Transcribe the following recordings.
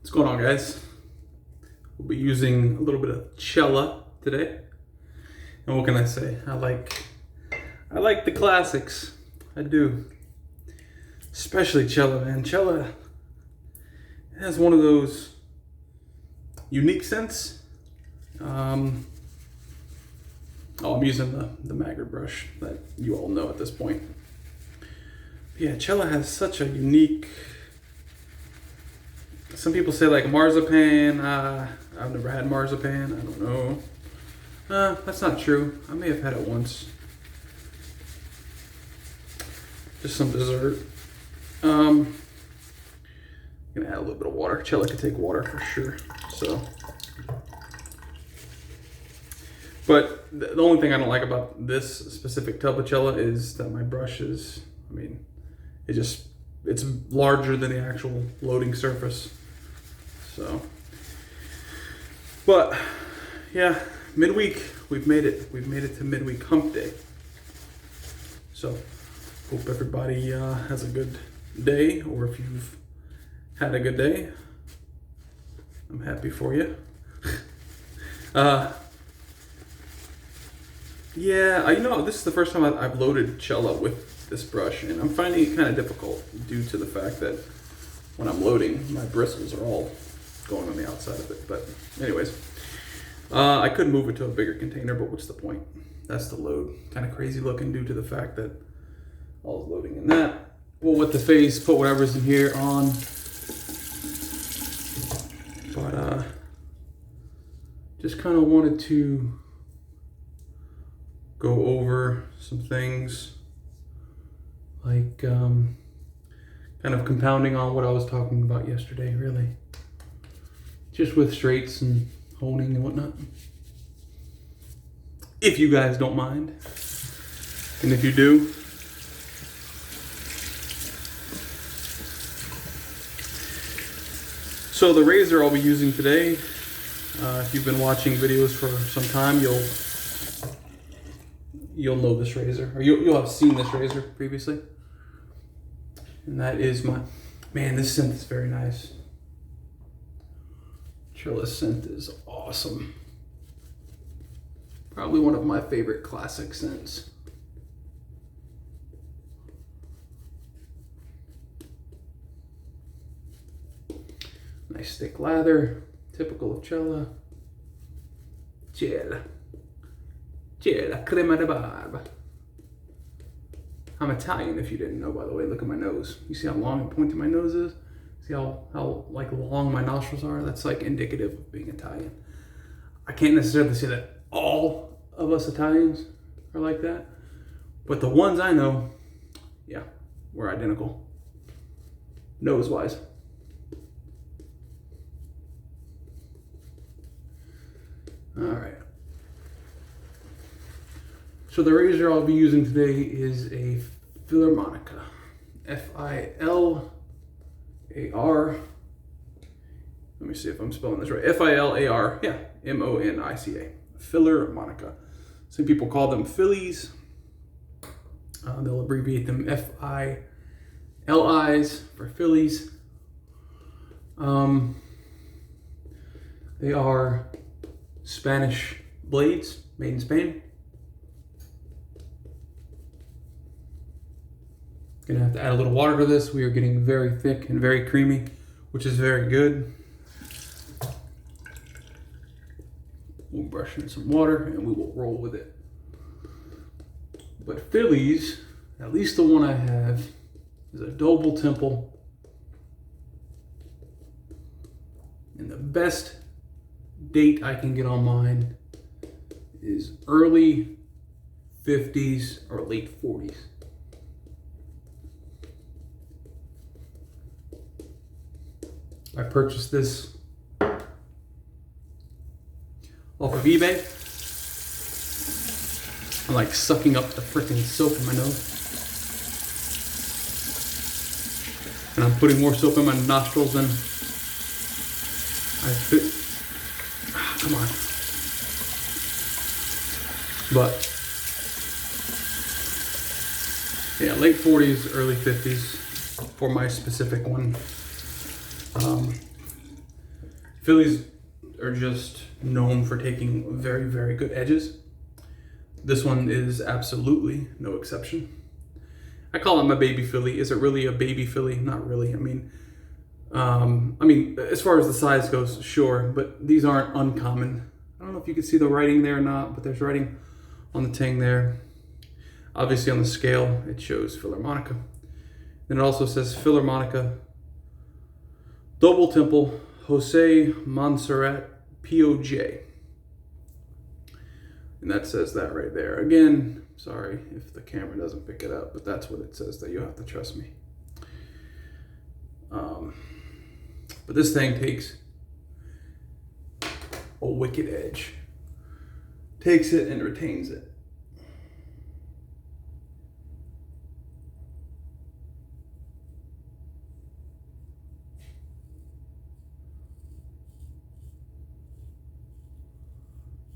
What's going on, guys? We'll be using a little bit of Cella today. And what can I say? I like the classics. I do. Especially Cella, man. Cella has one of those unique scents. I'm using the Maggard brush that you all know at this point. But yeah, Cella has such a unique. Some people say like marzipan. I've never had marzipan. I don't know. That's not true. I may have had it once. Just some dessert. I'm gonna add a little bit of water. Cella could take water for sure. So, but the only thing I don't like about this specific tub of Cella is that my brush is, it's larger than the actual loading surface. So, but yeah, midweek, we've made it. We've made it to midweek hump day. So, hope everybody has a good day, or if you've had a good day, I'm happy for you. Yeah, this is the first time I've loaded Cella with this brush, and I'm finding it kind of difficult due to the fact that when I'm loading, my bristles are all going on the outside of it. But anyways, I could move it to a bigger container, but what's the point? That's the load. Kind of crazy looking due to the fact that all is loading in that. We'll wet the face, put whatever's in here on. But just kind of wanted to go over some things, like kind of compounding on what I was talking about yesterday, really. Just with straights and honing and whatnot. If you guys don't mind. And if you do, so the razor I'll be using today, if you've been watching videos for some time, you'll know this razor, or you'll have seen this razor previously. And that is this Synth is very nice. Cella's Synth is awesome. Probably one of my favorite classic scents. Nice thick lather, typical of Cella. Cella crema de barba. I'm Italian, if you didn't know, by the way. Look at my nose. You see how long and pointy my nose is? See how like long my nostrils are? That's like indicative of being Italian. I can't necessarily say that all of us Italians are like that, but the ones I know, yeah, we're identical. Nose-wise. All right. So the razor I'll be using today is a Filarmonica. Filar. Let me see if I'm spelling this right. Filar. Yeah, Monica. Filarmonica. Some people call them Phillies. They'll abbreviate them FILIs for Phillies. They are Spanish blades made in Spain. Gonna have to add a little water to this. We are getting very thick and very creamy, which is very good. We'll brush in some water and we will roll with it. But Phillies, at least the one I have, is a Doble Temple. And the best date I can get on mine is early 50s or late 40s. I purchased this off of eBay. I'm like sucking up the freaking soap in my nose. And I'm putting more soap in my nostrils than I fit. Come on. But yeah, late 40s, early 50s for my specific one. Phillies are just known for taking very, very good edges. This one is absolutely no exception. I call it my baby Philly. Is it really a baby Philly? Not really. I mean, as far as the size goes, sure, but these aren't uncommon. I don't know if you can see the writing there or not, but there's writing on the tang there. Obviously on the scale, it shows Filarmonica. And it also says Filarmonica, Doble Temple, Jose Montserrat, POJ. And that says that right there. Again, sorry if the camera doesn't pick it up, but that's what it says, that you have to trust me. But this thing takes a wicked edge. Takes it and retains it.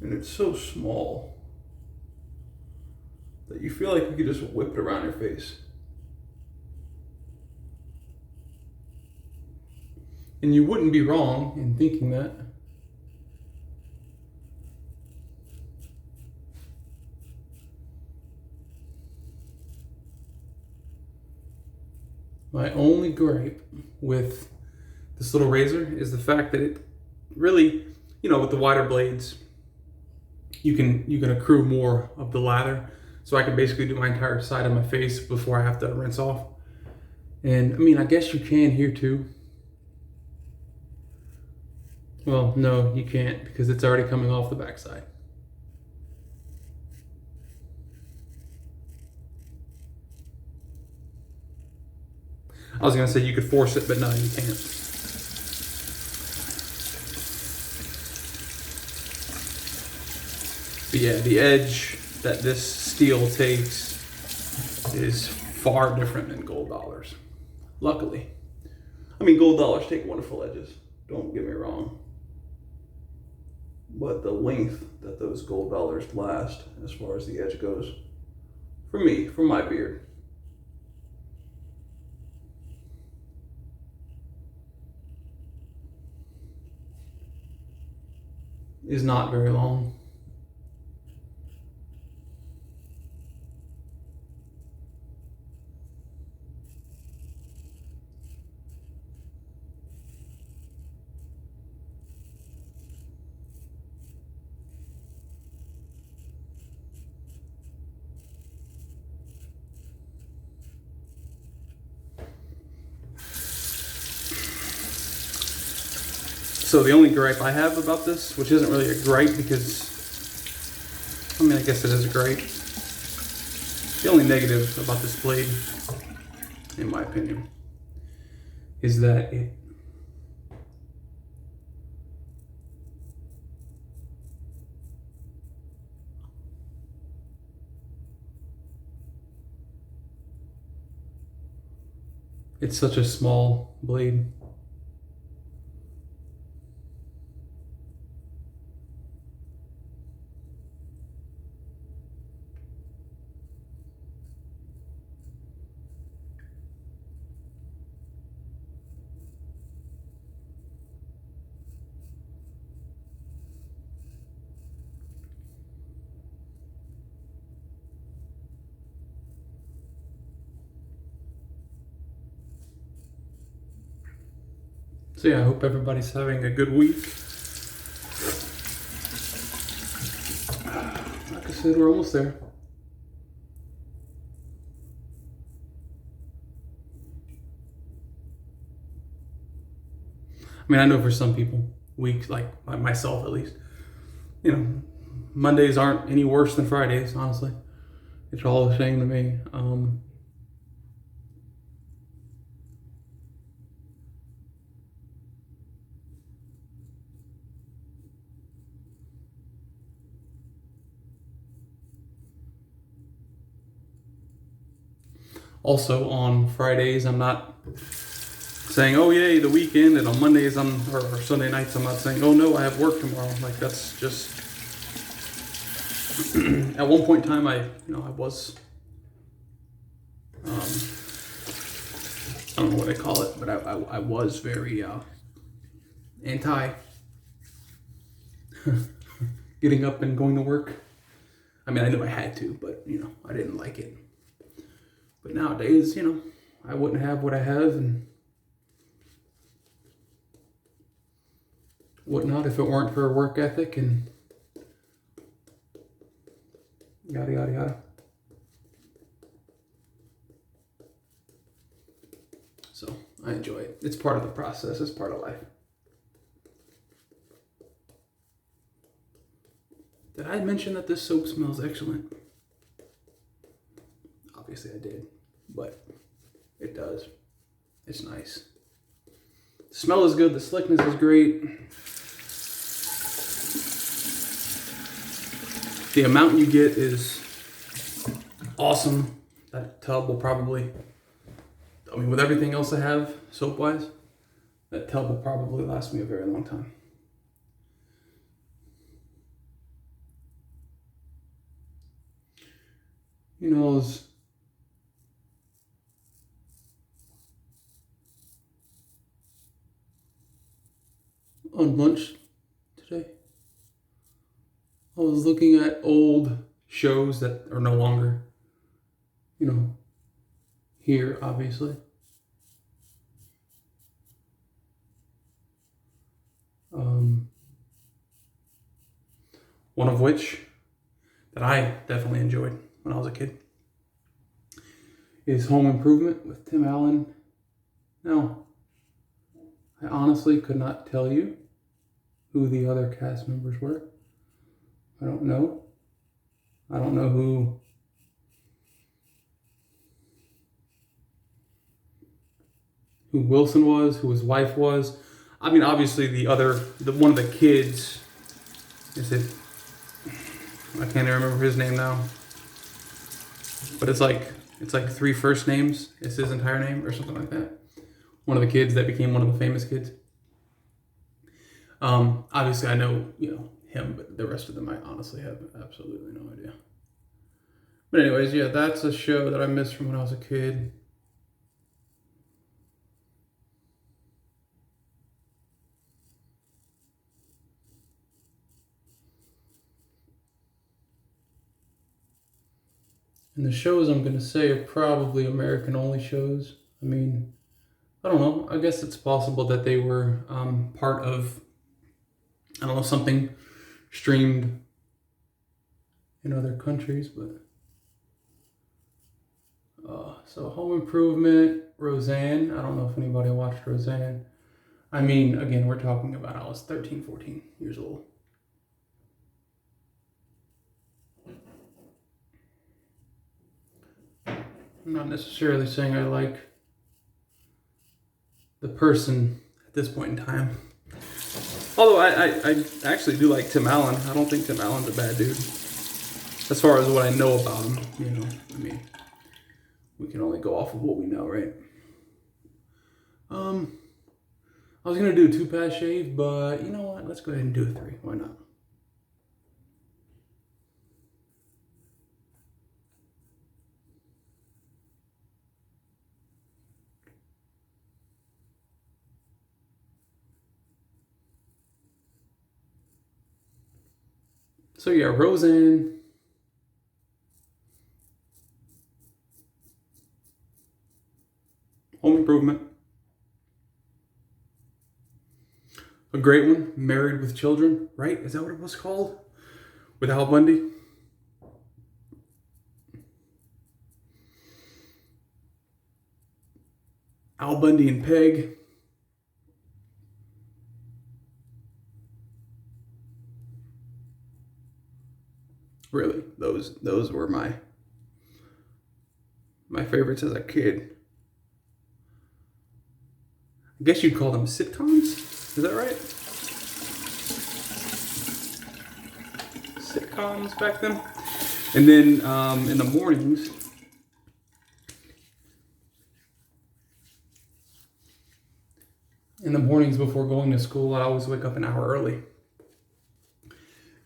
And it's so small that you feel like you could just whip it around your face. And you wouldn't be wrong in thinking that. My only gripe with this little razor is the fact that it really, with the wider blades, you can accrue more of the lather. So I can basically do my entire side of my face before I have to rinse off. And I mean, I guess you can here too. Well, no, you can't, because it's already coming off the backside. I was gonna say you could force it, but no, you can't. But yeah, the edge that this steel takes is far different than gold dollars. Luckily. I mean, gold dollars take wonderful edges, don't get me wrong. But the length that those gold dollars last, as far as the edge goes, for me, for my beard, is not very long. So the only gripe I have about this, which isn't really a gripe because, I guess it is a gripe. The only negative about this blade, in my opinion, is that it's such a small blade. So yeah, I hope everybody's having a good week. Like I said, we're almost there. I know for some people, weeks, like myself at least, Mondays aren't any worse than Fridays, honestly. It's all the same to me. Also on Fridays, I'm not saying, oh yay, the weekend, and on Mondays or Sunday nights, I'm not saying, oh no, I have work tomorrow. Like, that's just, at one point in time, I was, I don't know what I call it, but I was very anti getting up and going to work. I mean, I knew I had to, but, you know, I didn't like it. But nowadays, you know, I wouldn't have what I have and whatnot if it weren't for work ethic and yada, yada, yada. So I enjoy it. It's part of the process. It's part of life. Did I mention that this soap smells excellent? Obviously I did, but it does. It's nice. The smell is good. The slickness is great. The amount you get is awesome. That tub will probably, I mean, with everything else I have soap-wise, that tub will probably last me a very long time. You know, I was on lunch today. I was looking at old shows that are no longer, you know, here, obviously. One of which that I definitely enjoyed when I was a kid is Home Improvement with Tim Allen. Now, I honestly could not tell you who the other cast members were. I don't know. I don't know who Wilson was, who his wife was. I mean, obviously one of the kids, I can't even remember his name now. But it's like 3 first names. It's his entire name or something like that. One of the kids that became one of the famous kids. Obviously I know, you know, him, but the rest of them I honestly have absolutely no idea. But anyways, yeah, that's a show that I missed from when I was a kid. And the shows I'm going to say are probably American-only shows. I mean, I don't know. I guess it's possible that they were part of, I don't know, something streamed in other countries, but... so Home Improvement, Roseanne. I don't know if anybody watched Roseanne. I mean, again, we're talking about I was 13, 14 years old. I'm not necessarily saying I like the person at this point in time. Although I actually do like Tim Allen. I don't think Tim Allen's a bad dude. As far as what I know about him, you know, I mean, we can only go off of what we know, right? I was gonna do a 2-pass shave, but you know what? Let's go ahead and do a 3. Why not? So yeah, Roseanne. Home Improvement. A great one, Married with Children, right? Is that what it was called? With Al Bundy? Al Bundy and Peg. Really, those were my favorites as a kid. I guess you'd call them sitcoms. Is that right? Sitcoms back then. And then in the mornings, before going to school, I always wake up an hour early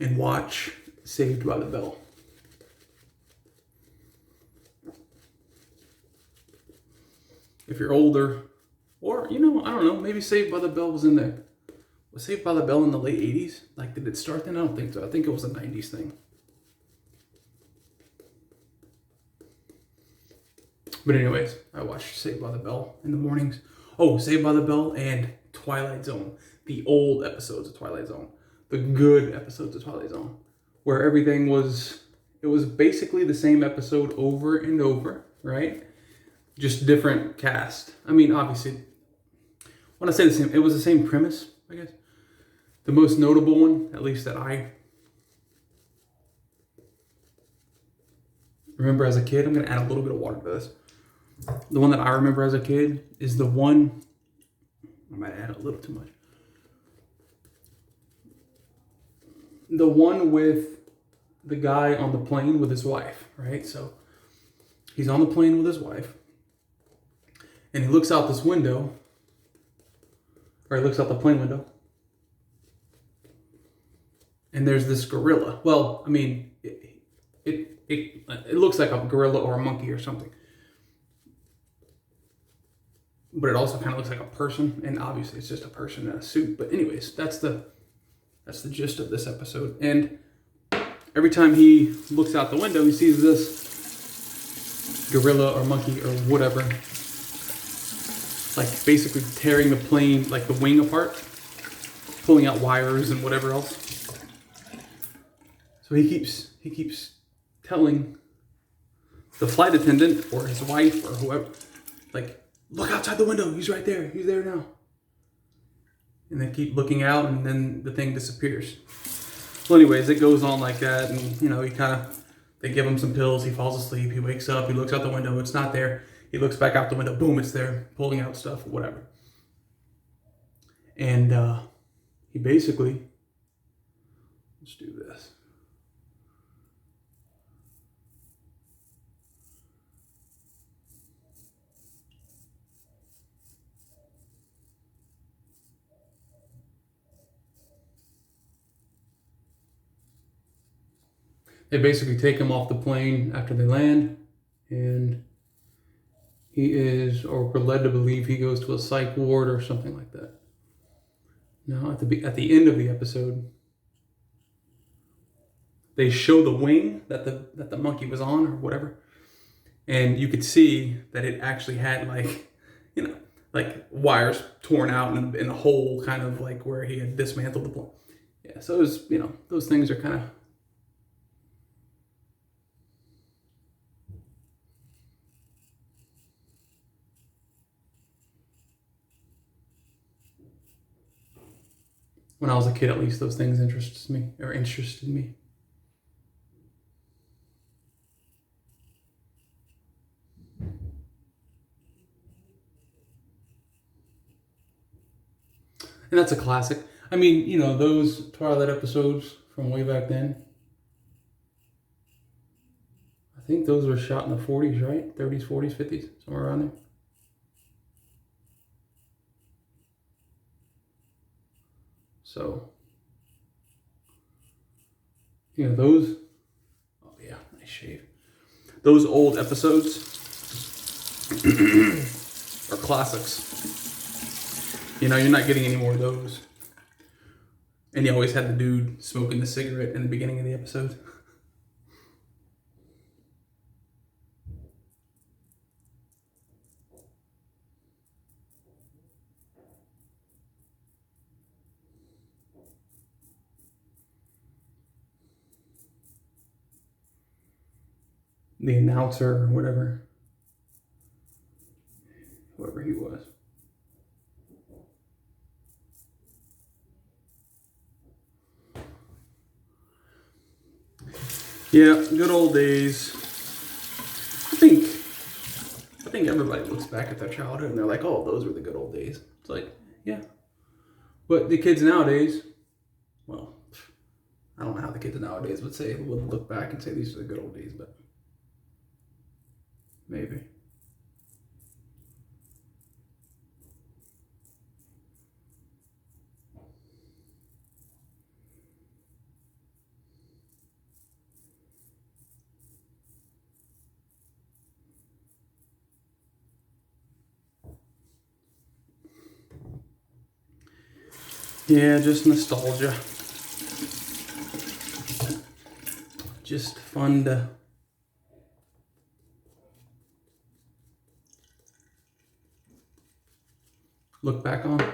and watch Saved by the Bell. If you're older, or, you know, I don't know, maybe Saved by the Bell was in there. Was Saved by the Bell in the late 80s? Like, did it start then? I don't think so. I think it was a 90s thing. But anyways, I watched Saved by the Bell in the mornings. Oh, Saved by the Bell and Twilight Zone. The old episodes of Twilight Zone. The good episodes of Twilight Zone. Where everything was... It was basically the same episode over and over, right? Just different cast. I mean, obviously, when I say the same, it was the same premise, I guess. The most notable one, at least that I remember as a kid, I'm going to add a little bit of water to this. The one that I remember as a kid is the one, I might add a little too much. The one with the guy on the plane with his wife, right? So he's on the plane with his wife and he looks out this window, or he looks out the plane window, and there's this gorilla. Well, I mean, it looks like a gorilla or a monkey or something. But it also kind of looks like a person, and obviously it's just a person in a suit. But anyways, that's the gist of this episode. And every time he looks out the window, he sees this gorilla or monkey or whatever, like basically tearing the plane, like the wing apart, pulling out wires and whatever else. So he keeps telling the flight attendant or his wife or whoever, like, look outside the window, he's right there, he's there now. And they keep looking out, and then the thing disappears. Well, anyways, it goes on like that, and you know, they give him some pills, he falls asleep, he wakes up, he looks out the window, it's not there. He looks back out the window, boom, it's there, pulling out stuff, whatever. And he basically, let's do this. They basically take him off the plane after they land, and he is, or we're led to believe he goes to a psych ward or something like that. Now, at the end of the episode, they show the wing that the monkey was on or whatever, and you could see that it actually had, like, you know, like wires torn out in a hole, kind of like where he had dismantled the plane. Yeah, so it was, you know, those things are kind of. When I was a kid, at least, those things interested me. And that's a classic. I mean, you know, those Twilight episodes from way back then, I think those were shot in the 40s, right? 30s, 40s, 50s, somewhere around there. So, you know, those, oh yeah, nice shave. Those old episodes are classics. You know, you're not getting any more of those. And you always had the dude smoking the cigarette in the beginning of the episode. The announcer or whatever. Whoever he was. Yeah, good old days. I think everybody looks back at their childhood and they're like, oh, those were the good old days. It's like, yeah. But the kids nowadays, well, I don't know how the kids nowadays would look back and say these are the good old days, but maybe. Yeah, just nostalgia. Just fun to look back on.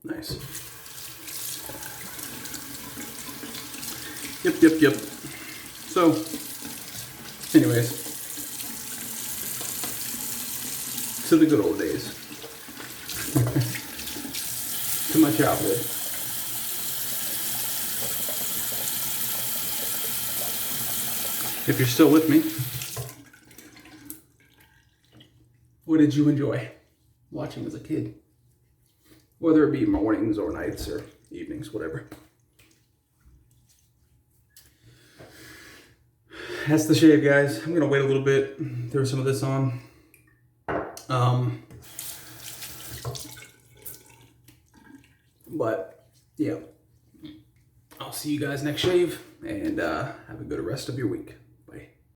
Nice. Yep. So, anyways, to the good old days. To my childhood. If you're still with me, what did you enjoy watching as a kid? Whether it be mornings or nights or evenings, whatever. That's the shave, guys. I'm gonna wait a little bit, throw some of this on. But yeah, I'll see you guys next shave, and have a good rest of your week.